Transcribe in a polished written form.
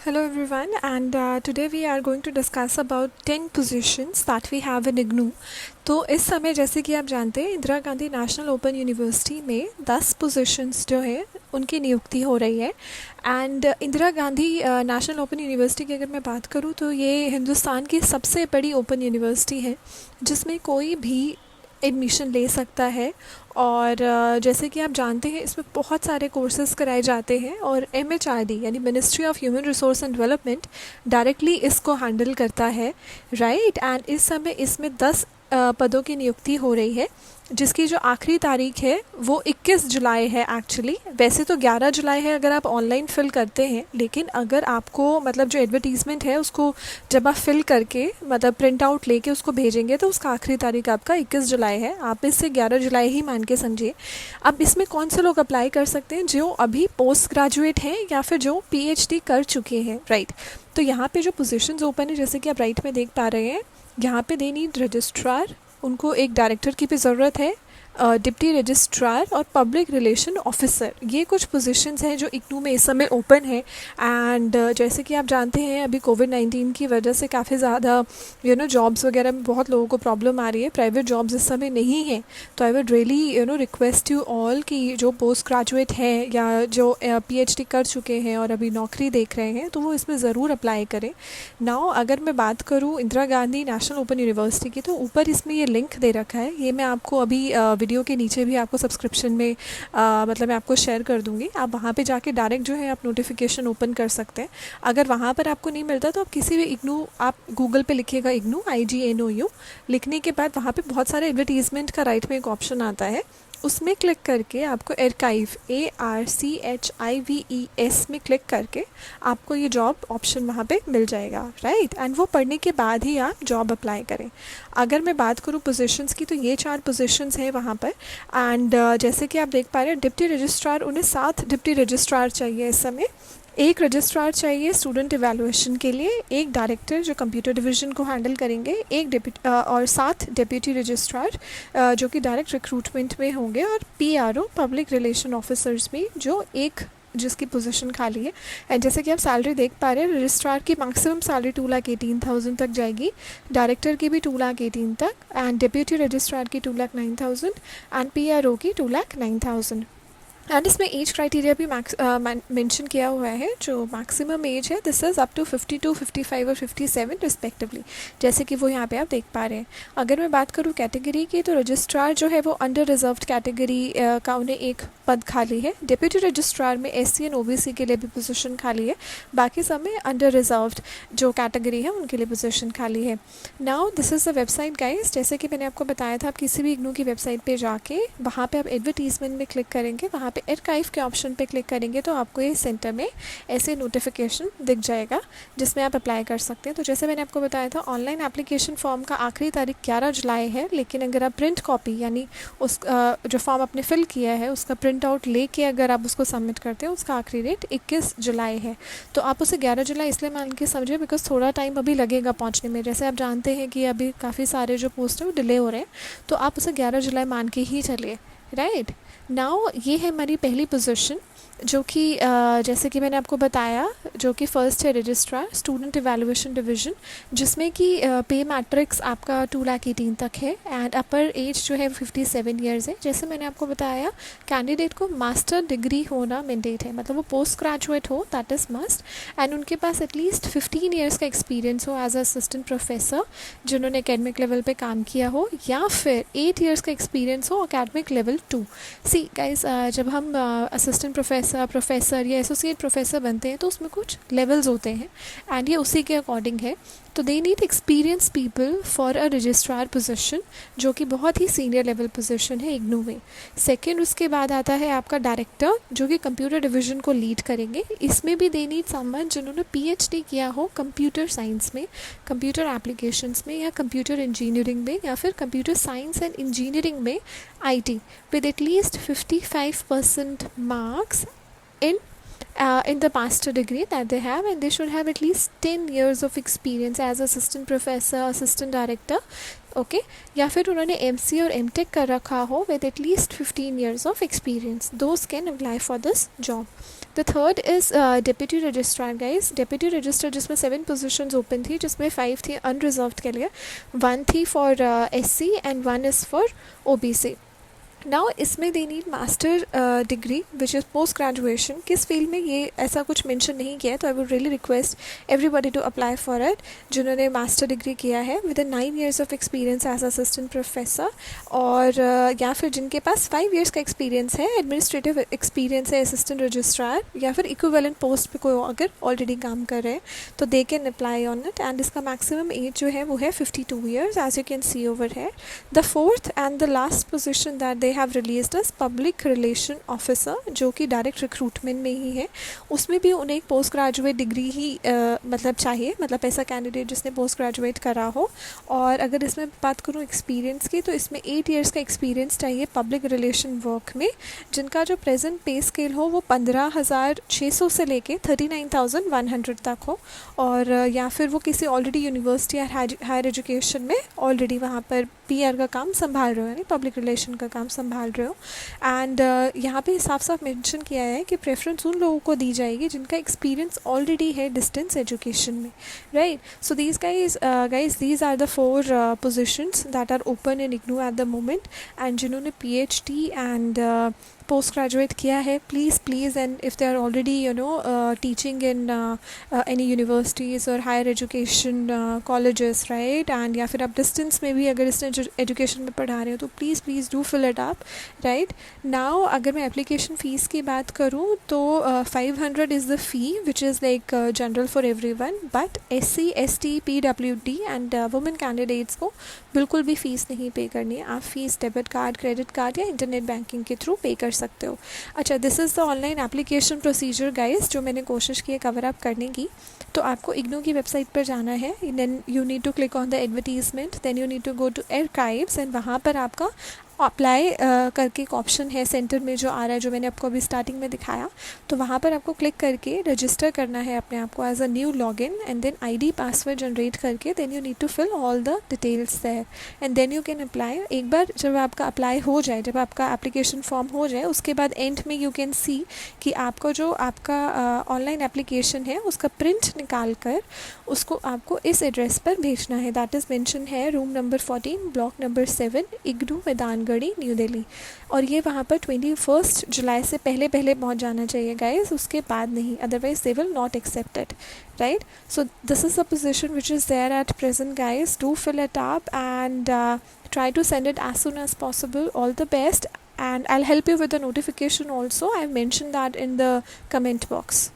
Hello everyone, and today we are going to discuss about 10 positions that we have in IGNOU. तो इस समय जैसे कि आप जानते हैं Indira Gandhi national open university में 10 पोजीशंस जो है उनकी नियुक्ति हो रही है। And Indira Gandhi national open university की अगर मैं बात करूं तो ये हिंदुस्तान की सबसे बड़ी ओपन यूनिवर्सिटी है जिसमें कोई भी एडमिशन ले सकता है। और जैसे कि आप जानते हैं इसमें बहुत सारे कोर्सेज कराए जाते हैं और MHRD यानी ministry of human resource and development directly इसको हैंडल करता है, राइट। एंड इस समय इसमें 10 पदों की नियुक्ति हो रही है जिसकी जो आखिरी तारीख है वो 21 जुलाई है। एक्चुअली वैसे तो 11 जुलाई है अगर आप ऑनलाइन फ़िल करते हैं, लेकिन अगर आपको मतलब जो एडवर्टीज़मेंट है उसको जब आप फिल करके मतलब प्रिंट आउट लेके उसको भेजेंगे तो उसका आखिरी तारीख आपका 21 जुलाई है। आप इससे 11 जुलाई ही मान के समझिए। अब इसमें कौन से लोग अप्लाई कर सकते हैं? जो अभी पोस्ट ग्रेजुएट हैं या फिर जो PhD कर चुके हैं, राइट। तो यहाँ पे जो पोजीशंस ओपन है जैसे कि आप राइट में देख पा रहे हैं, यहाँ पे दे नीड रजिस्ट्रार, उनको एक डायरेक्टर की भी ज़रूरत है, डिप्टी रजिस्ट्रार और पब्लिक रिलेशन ऑफिसर। ये कुछ पोजीशंस हैं जो इग्नू में इस समय ओपन है। एंड जैसे कि आप जानते हैं अभी कोविड-19 की वजह से काफ़ी ज़्यादा जॉब्स वगैरह में बहुत लोगों को प्रॉब्लम आ रही है, प्राइवेट जॉब्स इस समय नहीं हैं। तो I would really request you all कि जो पोस्ट ग्रेजुएट हैं या जो PhD कर चुके हैं और अभी नौकरी देख रहे हैं तो वो इसमें ज़रूर अप्लाई करें। नाउ अगर मैं बात करूँ Indira Gandhi national open university की, तो ऊपर इसमें ये लिंक दे रखा है, ये मैं आपको अभी वीडियो के नीचे भी आपको सब्सक्रिप्शन में मतलब मैं आपको शेयर कर दूंगी। आप वहाँ पे जाके डायरेक्ट जो है आप नोटिफिकेशन ओपन कर सकते हैं। अगर वहाँ पर आपको नहीं मिलता तो आप किसी भी इग्नू, आप गूगल पे लिखिएगा इग्नू IGNOU, लिखने के बाद वहाँ पे बहुत सारे एडवर्टीजमेंट का राइट में एक ऑप्शन आता है, उसमें क्लिक करके आपको आर्काइव ARCHIVES में क्लिक करके आपको ये जॉब ऑप्शन वहाँ पे मिल जाएगा, राइट। एंड वो पढ़ने के बाद ही आप जॉब अप्लाई करें। अगर मैं बात करूँ पोजीशंस की तो ये 4 पोजीशंस हैं वहाँ पर। एंड जैसे कि आप देख पा रहे हैं डिप्टी रजिस्ट्रार, उन्हें 7 डिप्टी रजिस्ट्रार चाहिए इस समय। एक रजिस्ट्रार चाहिए स्टूडेंट इवैल्यूएशन के लिए, एक डायरेक्टर जो कंप्यूटर डिवीज़न को हैंडल करेंगे, एक और 7 डेप्यूटी रजिस्ट्रार जो कि डायरेक्ट रिक्रूटमेंट में होंगे, और PRO पब्लिक रिलेशन ऑफिसर्स भी जो एक जिसकी पोजीशन खाली है। एंड जैसे कि आप सैलरी देख पा रहे हैं, रजिस्ट्रार की मैक्सिमम सैलरी 2,18,000 तक जाएगी, डायरेक्टर की भी 2,18,000 तक, एंड डेप्यूटी रजिस्ट्रार की 2,09,000 एंड PRO की 2,09,000। एंड इसमें एज क्राइटेरिया भी मेंशन किया हुआ है, जो मैक्सिमम एज है दिस इज़ अप टू 52, 55 और 57 रिस्पेक्टिवली, जैसे कि वो यहाँ पे आप देख पा रहे हैं। अगर मैं बात करूँ कैटेगरी की तो रजिस्ट्रार जो है वो अंडर रिजर्व्ड कैटेगरी का उन्हें एक पद खाली है। डिप्यूटी रजिस्ट्रार में SC एंड OBC के लिए भी पोजीशन खाली है, बाकी सब में अंडर रिजर्व्ड जो कैटेगरी है उनके लिए पोजीशन खाली है। Now this is the website guys, जैसे कि मैंने आपको बताया था, आप किसी भी इग्नू की वेबसाइट पे जाके वहाँ पे आप एडवर्टीजमेंट में क्लिक करेंगे, वहाँ पे आर्काइव के ऑप्शन पे क्लिक करेंगे तो आपको ये सेंटर में ऐसे नोटिफिकेशन दिख जाएगा जिसमें आप अप्लाई कर सकते हैं। तो जैसे मैंने आपको बताया था ऑनलाइन एप्लीकेशन फॉर्म का आखिरी तारीख 11 जुलाई है, लेकिन अगर आप प्रिंट कॉपी यानी उस जो फॉर्म आपने फिल किया है उसका प्रिंट आउट लेके अगर आप उसको सबमिट करते हैं उसका आखिरी डेट 21 जुलाई है। तो आप उसे 11 जुलाई इसलिए मान के समझिए बिकॉज थोड़ा टाइम अभी लगेगा पहुँचने में। जैसे आप जानते हैं कि अभी काफ़ी सारे जो पोस्ट हैं वो डिले हो रहे हैं, तो आप उसे 11 जुलाई मान के ही चलिए, राइट। नाउ ये है हमारी पहली पोजीशन जो कि जैसे कि मैंने आपको बताया जो कि फ़र्स्ट है रजिस्ट्रार स्टूडेंट इवैल्यूएशन डिवीज़न, जिसमें कि पे मैट्रिक्स आपका 2,18,000 तक है एंड अपर एज जो है 57 ईयर्स है। जैसे मैंने आपको बताया कैंडिडेट को मास्टर डिग्री होना मैंडेट है, मतलब वो पोस्ट ग्रेजुएट हो, दैट इज़ मस्ट, एंड उनके पास एटलीस्ट 15 ईयर्स का एक्सपीरियंस हो एज असिस्टेंट प्रोफेसर जिन्होंने एकेडमिक लेवल पे काम किया हो, या फिर 8 ईयर्स का एक्सपीरियंस हो एकेडमिक लेवल 2। सी गाइस, जब हम असिस्टेंट प्रोफेसर या एसोसिएट प्रोफेसर बनते हैं तो उसमें कुछ लेवल्स होते हैं एंड ये उसी के अकॉर्डिंग है। तो they need experience people for a registrar position, जो कि बहुत ही सीनियर लेवल पोजीशन है इग्नू में। सेकंड उसके बाद आता है आपका डायरेक्टर जो कि कंप्यूटर डिवीज़न को लीड करेंगे। इसमें भी दे नीड समवन जिन्होंने PhD किया हो कंप्यूटर साइंस में, कंप्यूटर एप्लीकेशंस में, या कंप्यूटर इंजीनियरिंग में, या फिर कंप्यूटर साइंस एंड इंजीनियरिंग में IT with at least 55% marks in the master degree that they have, and they should have at least 10 years of experience as assistant professor, assistant director, okay या फिर उन्होंने MCA और MTech कर रखा हो with at least 15 years of experience, those can apply for this job. The third is deputy registrar guys. Deputy registrar जिसमें 7 positions open थी, जिसमें 5 थी अनरिजर्व्ड के लिए, 1 थी for SC and 1 is for OBC. Now इसमें they need master degree which is post graduation. किस field में ये ऐसा कुछ मेंशन नहीं किया है, तो I would really request everybody to apply for it जिन्होंने मास्टर डिग्री किया है with 9 years of experience as assistant professor, और या फिर जिनके पास 5 years का एक्सपीरियंस है, एडमिनिस्ट्रेटिव एक्सपीरियंस है असिस्टेंट रजिस्ट्रार, या फिर इक्विवेलेंट पोस्ट पे कोई अगर ऑलरेडी काम कर रहे हैं तो they can apply on it. And इसका मैक्सिमम एज जो है वो है 52 years as you can see over है. The fourth and the last position that they have released as public relation officer, जो कि डायरेक्ट रिक्रूटमेंट में ही है. उसमें भी उन्हें एक पोस्ट ग्रेजुएट डिग्री ही मतलब चाहिए, मतलब ऐसा कैंडिडेट जिसने पोस्ट ग्रेजुएट करा हो. और अगर इसमें बात करूँ एक्सपीरियंस की, तो इसमें 8 years का एक्सपीरियंस चाहिए पब्लिक रिलेशन वर्क में, जिनका जो प्रेजेंट पे स्केल हो वो 15,600 से लेके 39,100 तक हो, और या फिर वो किसी ऑलरेडी यूनिवर्सिटी या हायर एजुकेशन में ऑलरेडी वहाँ पर PR का काम संभाल रहे हो, यानी पब्लिक रिलेशन का काम संभाल रहे हो. एंड यहाँ पे साफ साफ मेंशन किया है कि प्रेफरेंस उन लोगों को दी जाएगी जिनका एक्सपीरियंस ऑलरेडी है डिस्टेंस एजुकेशन में, right. So these guys these are the 4 positions that are open in IGNOU at the moment. And जिन्होंने PhD एंड पोस्ट ग्रेजुएट किया है, please and if they are already teaching in any universities और higher education colleges, right, and या फिर आप distance में भी अगर डिस्टेंस एजुकेशन में पढ़ा रहे हो तो please do fill it up, right. Now अगर मैं एप्लीकेशन फ़ीस की बात करूँ तो 500 is the fee which is like general for everyone, but SC ST PWD and women candidates को बिल्कुल भी फ़ीस नहीं पे करनी है. आप fees debit card, credit card या इंटरनेट बैंकिंग के थ्रू पे कर सकते हो. अच्छा, this is the online application procedure guys, जो मैंने कोशिश की है कवर अप करने की. तो आपको IGNOU की वेबसाइट पर जाना है, then you need to click on the advertisement, then you need to go to archives, and वहाँ पर आपका अप्लाई करके एक ऑप्शन है सेंटर में जो आ रहा है, जो मैंने आपको अभी स्टार्टिंग में दिखाया. तो वहाँ पर आपको क्लिक करके रजिस्टर करना है अपने आप को as a new login, and then ID password generate करके then you need to fill all the details there, and then you can apply. एक बार जब आपका अप्लाई हो जाए, जब आपका एप्लीकेशन फॉर्म हो जाए, उसके बाद एंड में यू कैन सी कि आपका जो आपका ऑनलाइन एप्लीकेशन है उसका प्रिंट निकाल कर उसको आपको इस एड्रेस पर भेजना है. दैट इज़ मेंशन है room number 14 block number 7 IGNOU Maidangarhi new Delhi. और ये वहाँ पर 21 जुलाई से पहले पहुँच जाना चाहिए गाइस, उसके बाद नहीं, otherwise they will not accept it, right. So this is the position which is there at present guys. Do fill it up and try to send it as soon as possible. All the best, and I'll help you with the notification also. I've mentioned that in the comment box.